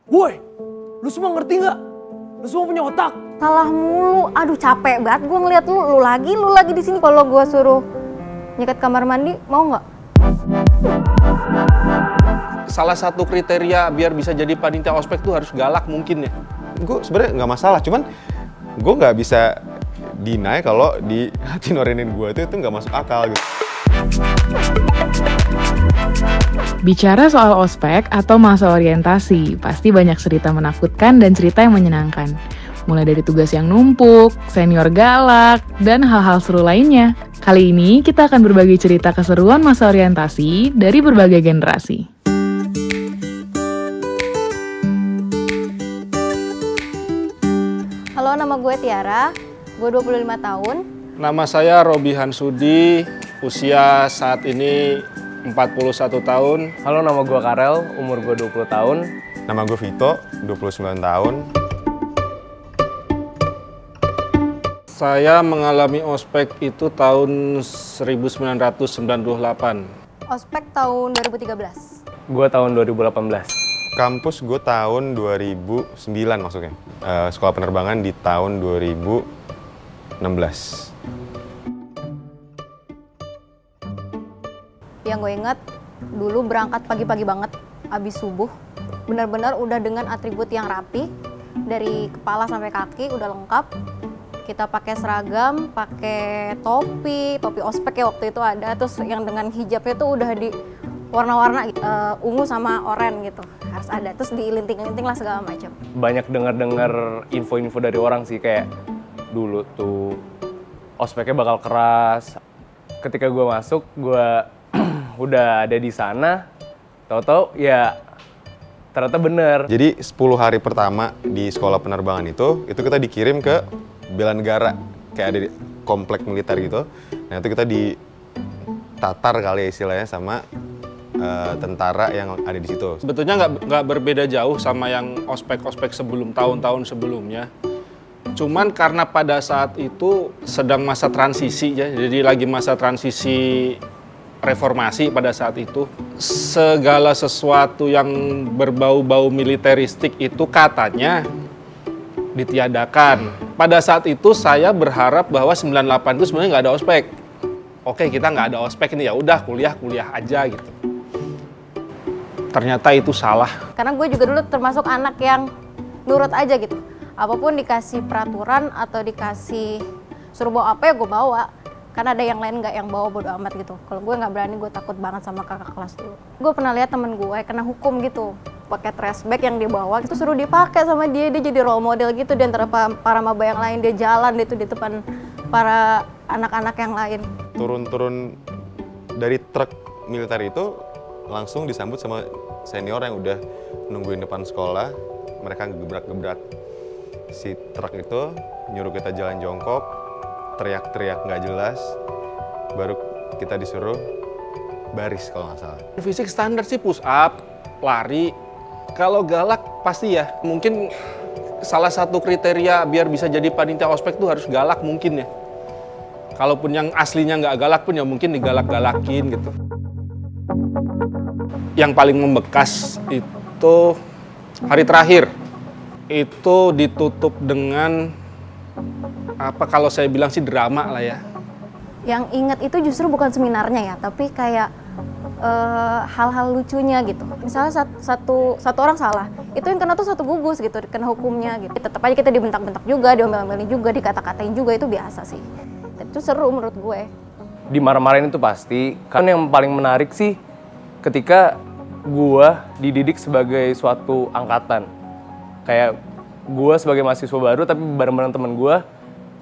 Woi, lu semua ngerti nggak? Lu semua punya otak. Salah mulu, aduh capek banget gue ngeliat lu lagi di sini. Kalau gue suruh nyekat kamar mandi, mau nggak? Salah satu kriteria biar bisa jadi panitia ospek tuh harus galak mungkin ya. Gue sebenarnya nggak masalah, cuman gue nggak bisa deny kalau di hati Norenin gue itu nggak masuk akal gitu. Bicara soal ospek atau masa orientasi, pasti banyak cerita menakutkan dan cerita yang menyenangkan. Mulai dari tugas yang numpuk, senior galak, dan hal-hal seru lainnya. Kali ini kita akan berbagi cerita keseruan masa orientasi dari berbagai generasi. Halo, nama gue Tiara, gue 25 tahun. Nama saya Robi Hansudi, usia saat ini 41 tahun. Halo, nama gue Karel, umur gue 20 tahun. Nama gue Vito, 29 tahun. Saya mengalami ospek itu tahun 1998. Ospek tahun 2013. Gue tahun 2018. Kampus gue tahun 2009 maksudnya. Sekolah penerbangan di tahun 2016. Yang gue inget, dulu berangkat pagi-pagi banget, abis subuh. Benar-benar udah dengan atribut yang rapi, dari kepala sampai kaki udah lengkap. Kita pakai seragam, pakai topi ospek ya waktu itu ada. Terus yang dengan hijabnya tuh udah di warna-warna ungu sama oranye gitu, harus ada. Terus dilinting-linting lah segala macam. Banyak dengar-dengar info-info dari orang sih, kayak dulu tuh ospeknya bakal keras. Ketika gue masuk, gue udah ada di sana, tahu-tahu ya ternyata bener. Jadi 10 hari pertama di sekolah penerbangan itu kita dikirim ke bela negara, kayak ada di komplek militer gitu. Nah itu kita ditatar kali ya istilahnya sama tentara yang ada di situ. Sebetulnya nggak berbeda jauh sama yang ospek-ospek sebelum tahun-tahun sebelumnya. Cuman karena pada saat itu sedang masa transisi ya, jadi lagi masa transisi reformasi pada saat itu. Segala sesuatu yang berbau-bau militeristik itu katanya ditiadakan. Pada saat itu saya berharap bahwa 98 itu sebenarnya nggak ada ospek. Oke, kita nggak ada ospek ini, ya udah kuliah aja gitu. Ternyata itu salah. Karena gue juga dulu termasuk anak yang nurut aja gitu. Apapun dikasih peraturan atau dikasih suruh bawa apa ya gue bawa. Karena ada yang lain nggak yang bawa, bodo amat gitu. Kalau gue nggak berani, gue takut banget sama kakak kelas dulu. Gue pernah lihat temen gue kena hukum gitu, pakai trash bag yang dibawa itu suruh dipakai sama dia jadi role model gitu di antara para maba yang lain. Dia jalan itu di depan para anak-anak yang lain. Turun dari truk militer itu langsung disambut sama senior yang udah nungguin depan sekolah. Mereka gebrak-gebrak si truk itu, nyuruh kita jalan jongkok, teriak-teriak nggak jelas, baru kita disuruh baris kalau nggak salah. Fisik standar sih push up, lari. Kalau galak pasti ya, mungkin salah satu kriteria biar bisa jadi panitia ospek tuh harus galak mungkin ya. Kalaupun yang aslinya nggak galak pun ya mungkin digalak-galakin gitu. Yang paling membekas itu hari terakhir. Itu ditutup dengan apa kalau saya bilang sih drama lah ya. Yang inget itu justru bukan seminarnya ya, tapi kayak hal-hal lucunya gitu. Misalnya satu orang salah, itu yang kena tuh satu gugus gitu, kena hukumnya gitu. Tetap aja kita dibentak-bentak juga, diomel-omelin juga, dikata-katain juga, itu biasa sih. Itu seru menurut gue. Dimarah-marahin itu pasti. Kan yang paling menarik sih ketika gue dididik sebagai suatu angkatan. Kayak gue sebagai mahasiswa baru tapi bareng-bareng temen gue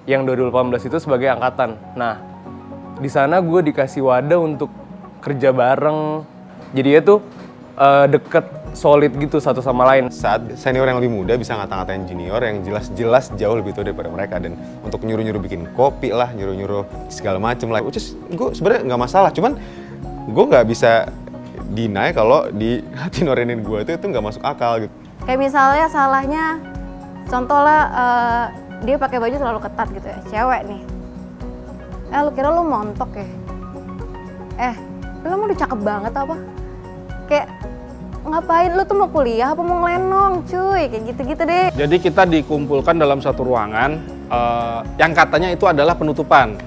yang 2018 itu sebagai angkatan. Nah, di sana gue dikasih wadah untuk kerja bareng. Jadinya tuh deket, solid gitu satu sama lain. Saat senior yang lebih muda bisa ngata-ngatain junior yang jelas-jelas jauh lebih tua daripada mereka, dan untuk nyuruh-nyuruh bikin kopi lah, nyuruh-nyuruh segala macem lah. Which is gue sebenarnya nggak masalah, cuman gue nggak bisa deny kalau di hati Norenin gue itu nggak masuk akal gitu. Kayak misalnya salahnya, contoh lah dia pakai baju selalu ketat gitu ya, cewek nih. Lu kira lu montok ya? Lu emang udah cakep banget apa? Kayak ngapain lu tuh mau kuliah apa mau ngelenong cuy, kayak gitu-gitu deh. Jadi kita dikumpulkan dalam satu ruangan yang katanya itu adalah penutupan.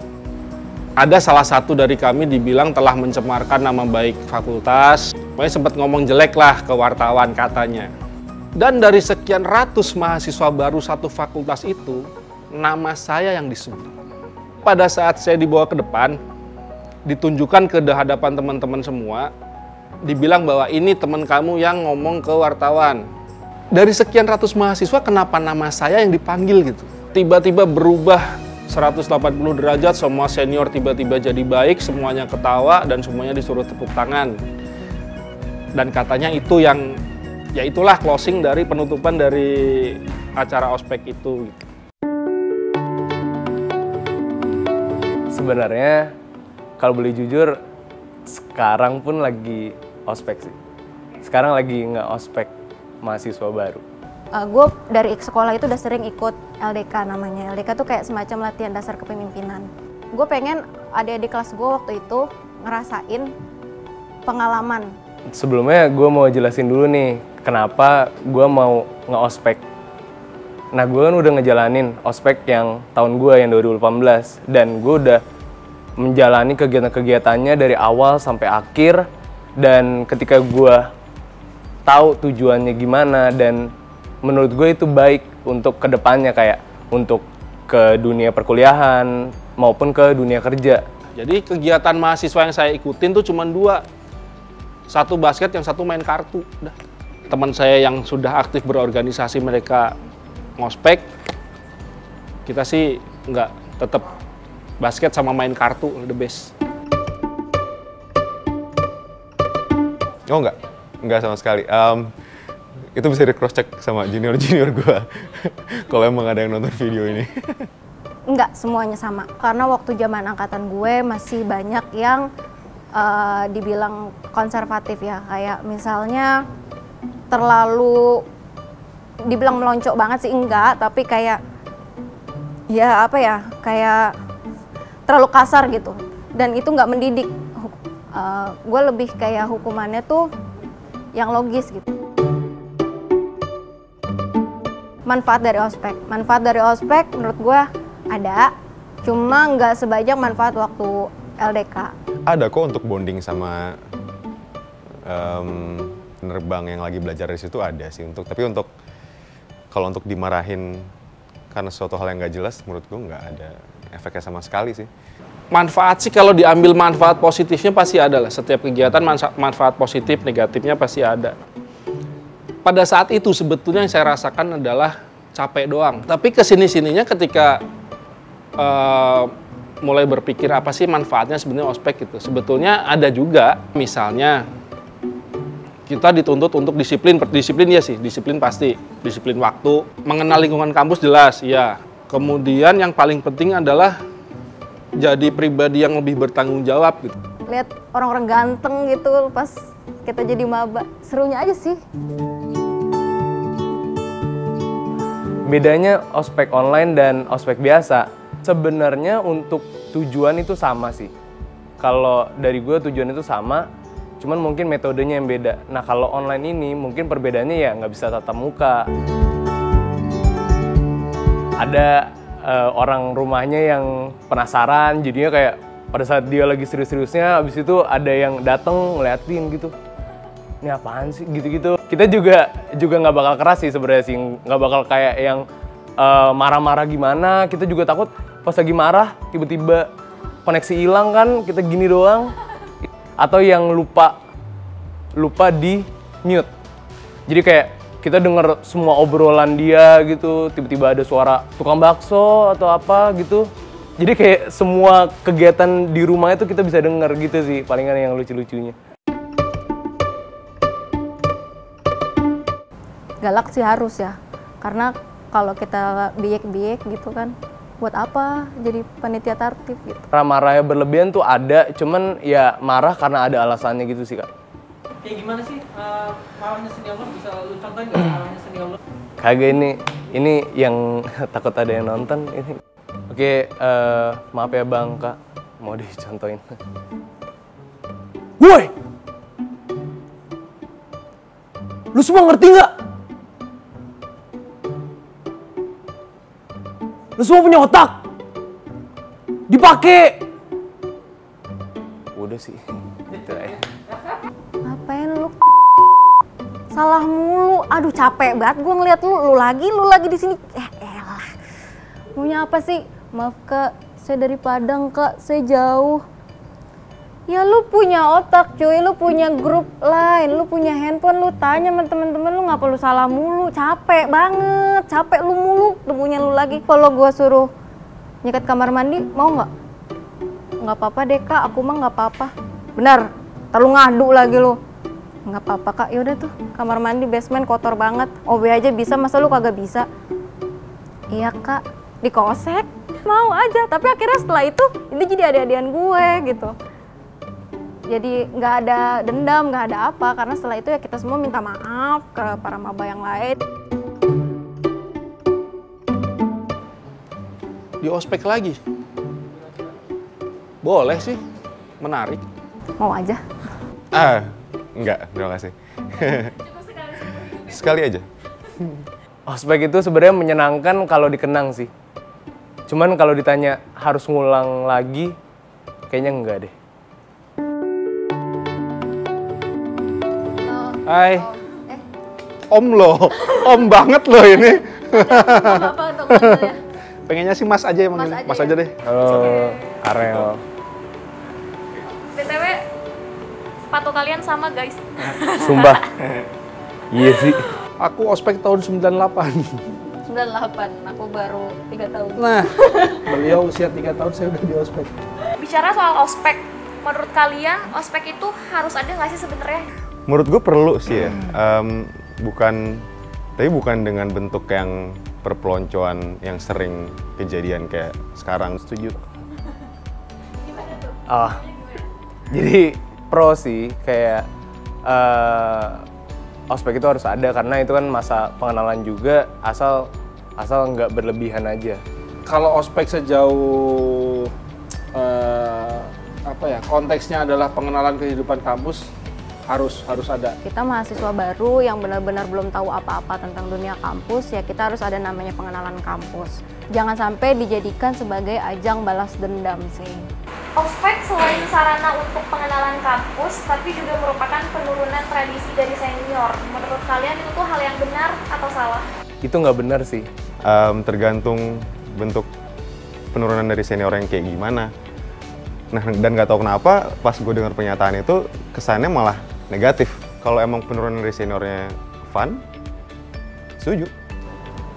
Ada salah satu dari kami dibilang telah mencemarkan nama baik fakultas, pokoknya sempat ngomong jelek lah ke wartawan katanya. Dan dari sekian ratus mahasiswa baru satu fakultas itu, nama saya yang disebut. Pada saat saya dibawa ke depan, ditunjukkan ke hadapan teman-teman semua, dibilang bahwa ini teman kamu yang ngomong ke wartawan. Dari sekian ratus mahasiswa, kenapa nama saya yang dipanggil gitu? Tiba-tiba berubah 180 derajat, semua senior tiba-tiba jadi baik, semuanya ketawa, dan semuanya disuruh tepuk tangan. Dan katanya itu yang, ya itulah closing dari penutupan dari acara ospek itu. Sebenarnya kalau boleh jujur, sekarang pun lagi ospek sih. Sekarang lagi nggak ospek mahasiswa baru. Gue dari sekolah itu udah sering ikut LDK namanya. LDK tuh kayak semacam latihan dasar kepemimpinan. Gue pengen adik-adik kelas gue waktu itu ngerasain pengalaman. Sebelumnya gue mau jelasin dulu nih, kenapa gue mau nge-ospek. Nah, gue kan udah ngejalanin ospek yang tahun gue yang 2018. Dan gue udah menjalani kegiatan-kegiatannya dari awal sampai akhir. Dan ketika gue tahu tujuannya gimana dan menurut gue itu baik untuk kedepannya, kayak untuk ke dunia perkuliahan maupun ke dunia kerja. Jadi kegiatan mahasiswa yang saya ikutin tuh cuma dua. Satu basket, yang satu main kartu. Udah. Teman saya yang sudah aktif berorganisasi mereka ngospek, kita sih nggak, tetap basket sama main kartu the best. Oh enggak sama sekali. Itu bisa di cross check sama junior gue kalau emang ada yang nonton video ini. Enggak semuanya sama, karena waktu zaman angkatan gue masih banyak yang dibilang konservatif ya, kayak misalnya terlalu dibilang meloncok banget sih enggak, tapi kayak ya apa ya, kayak terlalu kasar gitu, dan itu nggak mendidik. Gue lebih kayak hukumannya tuh yang logis gitu. Manfaat dari ospek menurut gue ada, cuma nggak sebanyak manfaat waktu LDK. Ada kok untuk bonding sama penerbang yang lagi belajar di situ, ada sih tapi kalau untuk dimarahin karena suatu hal yang nggak jelas, menurut gue nggak ada efeknya sama sekali sih. Manfaat sih kalau diambil manfaat positifnya pasti ada lah. Setiap kegiatan manfaat positif, negatifnya pasti ada. Pada saat itu sebetulnya yang saya rasakan adalah capek doang. Tapi kesini-sininya ketika mulai berpikir apa sih manfaatnya sebenarnya ospek gitu. Sebetulnya ada juga, misalnya kita dituntut untuk disiplin ya sih, disiplin pasti, disiplin waktu, mengenal lingkungan kampus jelas, ya. Kemudian yang paling penting adalah jadi pribadi yang lebih bertanggung jawab gitu. Lihat orang-orang ganteng gitu pas kita jadi maba, serunya aja sih. Bedanya ospek online dan ospek biasa, sebenarnya untuk tujuan itu sama sih. Kalau dari gue tujuan itu sama, cuman mungkin metodenya yang beda. Nah, kalau online ini mungkin perbedaannya ya nggak bisa tatap muka. Ada orang rumahnya yang penasaran, jadinya kayak pada saat dia lagi serius-seriusnya, abis itu ada yang dateng ngeliatin gitu. Ini apaan sih gitu-gitu. Kita juga nggak bakal keras sih sebenarnya sih, nggak bakal kayak yang marah-marah gimana. Kita juga takut pas lagi marah tiba-tiba koneksi hilang kan, kita gini doang. Atau yang lupa di mute. Jadi kayak kita denger semua obrolan dia gitu, tiba-tiba ada suara tukang bakso atau apa gitu. Jadi kayak semua kegiatan di rumah itu kita bisa denger gitu sih, palingan yang lucu-lucunya. Galak sih harus ya, karena kalau kita biek-biek gitu kan, buat apa jadi panitia tertib gitu. Marah-marahnya berlebihan tuh ada, cuman ya marah karena ada alasannya gitu sih, Kak. Kayak gimana sih marahnya senior? Bisa lu contohin nggak marahnya senior? Kagak, ini yang takut ada yang nonton ini. Oke, maaf ya Bang, Kak, mau dicontohin. Woi! Lu semua ngerti nggak? Lu semua punya otak. Dipakai. Udah sih. Gitu ya. Ngapain lu? Salah mulu. Aduh capek banget gue ngeliat lu lagi di sini. Elah. Maunya apa sih? Maaf Kak, saya dari Padang Kak, saya jauh. Ya lu punya otak cuy, lu punya grup lain, lu punya handphone, lu tanya sama temen-temen lu, ngapa lu salah mulu, capek banget, capek lu mulu, temunya lu lagi. Kalau gua suruh nyekat kamar mandi, mau nggak? Nggak apa-apa deh Kak, aku mah nggak apa-apa. Benar, terlalu ngadu lagi lu. Nggak apa-apa Kak, yaudah tuh kamar mandi basement kotor banget, OB aja bisa, masa lu kagak bisa? Iya Kak, dikosek, mau aja, tapi akhirnya setelah itu jadi ade-adean gue gitu. Jadi nggak ada dendam, nggak ada apa, karena setelah itu ya kita semua minta maaf ke para maba yang lain. Di ospek lagi? Boleh sih, menarik. Mau aja? Enggak, terima kasih. Sekali aja. Ospek itu sebenarnya menyenangkan kalau dikenang sih. Cuman kalau ditanya harus ngulang lagi, kayaknya enggak deh. Hai. Om loh, om banget loh ini. Pengennya sih Mas aja yang manggil. Mas aja deh. Halo, Arel. BTW, sepatu kalian sama guys. Sumpah. Iya sih. Aku ospek tahun 98. 98, aku baru 3 tahun. Nah, beliau usia 3 tahun, saya udah di ospek. Bicara soal ospek, menurut kalian ospek itu harus ada nggak sih sebenarnya? Menurut gue perlu sih ya. Tapi bukan dengan bentuk yang perpeloncoan yang sering kejadian kayak sekarang. Setuju. Jadi pro sih kayak ospek itu harus ada karena itu kan masa pengenalan juga, asal nggak berlebihan aja. Kalau ospek sejauh konteksnya adalah pengenalan kehidupan kampus, harus ada. Kita mahasiswa baru yang benar-benar belum tahu apa-apa tentang dunia kampus, ya kita harus ada namanya pengenalan kampus. Jangan sampai dijadikan sebagai ajang balas dendam sih. Ospek selain sarana untuk pengenalan kampus, tapi juga merupakan penurunan tradisi dari senior. Menurut kalian itu tuh hal yang benar atau salah? Itu nggak benar sih. Tergantung bentuk penurunan dari senior yang kayak gimana. Nah, dan nggak tahu kenapa pas gue dengar pernyataan itu kesannya malah negatif. Kalau emang penurunan dari seniornya fun, setuju.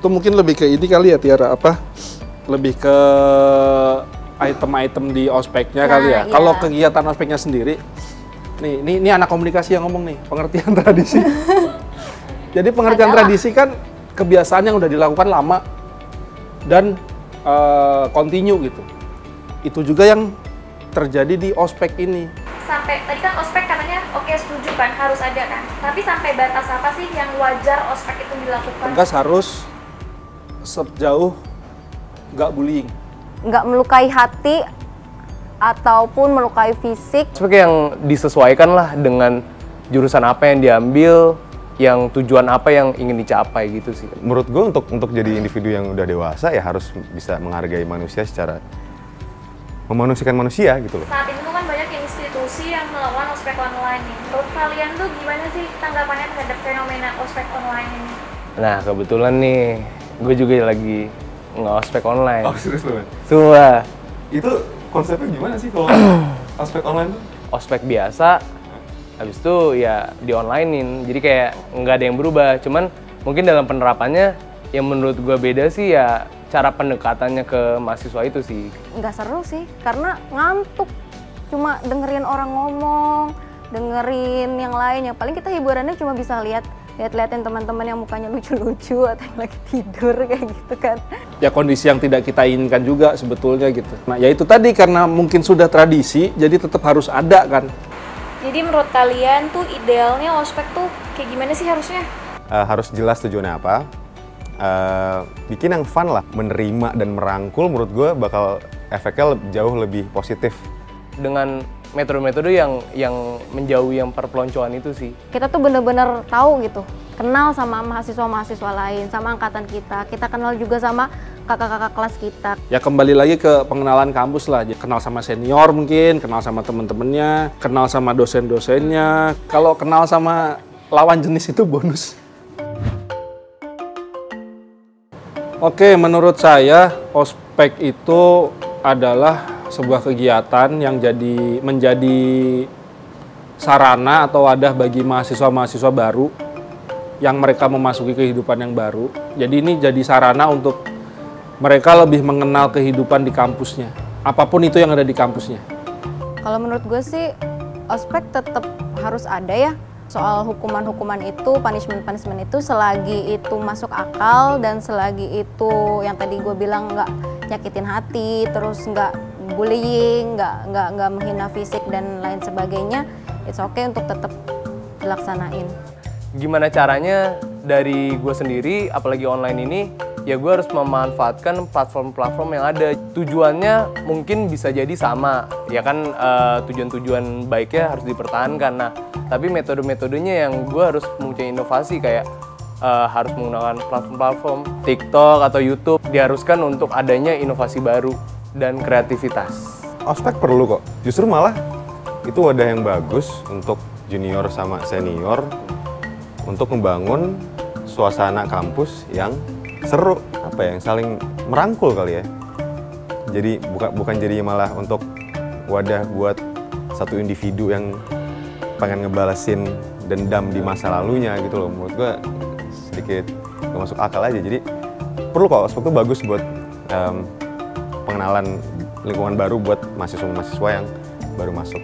Itu mungkin lebih ke ini kali ya Tiara, lebih ke item-item di ospeknya kali ya. Iya. Kalau kegiatan ospeknya sendiri, ini anak komunikasi yang ngomong nih, pengertian tradisi. Jadi pengertian tradisi kan kebiasaan yang udah dilakukan lama dan continue gitu. Itu juga yang terjadi di ospek ini. Sampai tadi kan ospek katanya oke, setuju kan, harus ada kan. Tapi sampai batas apa sih yang wajar ospek itu dilakukan? Tegas harus sejauh nggak bullying. Nggak melukai hati ataupun melukai fisik. Ospek yang disesuaikan lah dengan jurusan apa yang diambil, yang tujuan apa yang ingin dicapai gitu sih. Menurut gue untuk jadi individu yang udah dewasa ya harus bisa menghargai manusia secara memanusiakan manusia gitu loh. Saat ini tuh kan banyak institusi yang melakukan ospek online nih. Menurut kalian tuh gimana sih tanggapannya terhadap fenomena ospek online ini? Nah kebetulan nih, gue juga lagi nge-ospek online. Oh serius loh? Semua. Itu konsepnya gimana sih kalau ospek online tuh? Ospek biasa, habis itu ya di-onlinein. Jadi kayak nggak ada yang berubah. Cuman mungkin dalam penerapannya yang menurut gue beda sih ya cara pendekatannya ke mahasiswa itu sih. Nggak seru sih, karena ngantuk. Cuma dengerin orang ngomong, dengerin yang lain. Yang paling kita hiburannya cuma bisa lihat-liatin teman-teman yang mukanya lucu-lucu atau yang lagi tidur kayak gitu kan. Ya kondisi yang tidak kita inginkan juga sebetulnya gitu. Nah ya itu tadi karena mungkin sudah tradisi, jadi tetap harus ada kan. Jadi menurut kalian tuh idealnya ospek tuh kayak gimana sih harusnya? Harus jelas tujuannya apa. Bikin yang fun lah, menerima dan merangkul menurut gue bakal efeknya jauh lebih positif. Dengan metode-metode yang menjauhi yang perpeloncoan itu sih. Kita tuh bener-bener tahu gitu kenal sama mahasiswa-mahasiswa lain, sama angkatan kita kenal juga sama kakak-kakak kelas kita. Ya kembali lagi ke pengenalan kampus lah, kenal sama senior mungkin, kenal sama temen-temennya, kenal sama dosen-dosennya. Kalau kenal sama lawan jenis itu bonus. Oke, menurut saya ospek itu adalah sebuah kegiatan yang menjadi sarana atau wadah bagi mahasiswa-mahasiswa baru yang mereka memasuki kehidupan yang baru. Jadi ini jadi sarana untuk mereka lebih mengenal kehidupan di kampusnya. Apapun itu yang ada di kampusnya. Kalau menurut gue sih, ospek tetap harus ada ya. Soal hukuman-hukuman itu, punishment-punishment itu selagi itu masuk akal dan selagi itu yang tadi gue bilang nggak nyakitin hati, terus nggak bullying, nggak menghina fisik dan lain sebagainya, it's okay untuk tetap dilaksanain. Gimana caranya dari gue sendiri, apalagi online ini, ya gue harus memanfaatkan platform-platform yang ada. Tujuannya mungkin bisa jadi sama, ya kan, tujuan-tujuan baiknya harus dipertahankan. Nah, tapi metode-metodenya yang gue harus mempunyai inovasi, kayak harus menggunakan platform-platform TikTok atau YouTube, diharuskan untuk adanya inovasi baru dan kreativitas. Ospek perlu kok, justru malah itu wadah yang bagus untuk junior sama senior untuk membangun suasana kampus yang seru, yang saling merangkul kali ya. Jadi bukan jadi malah untuk wadah buat satu individu yang pengen ngebalesin dendam di masa lalunya gitu loh. Menurut gue sedikit gak masuk akal aja. Jadi perlu kok, ospek itu bagus buat pengenalan lingkungan baru buat mahasiswa-mahasiswa yang baru masuk.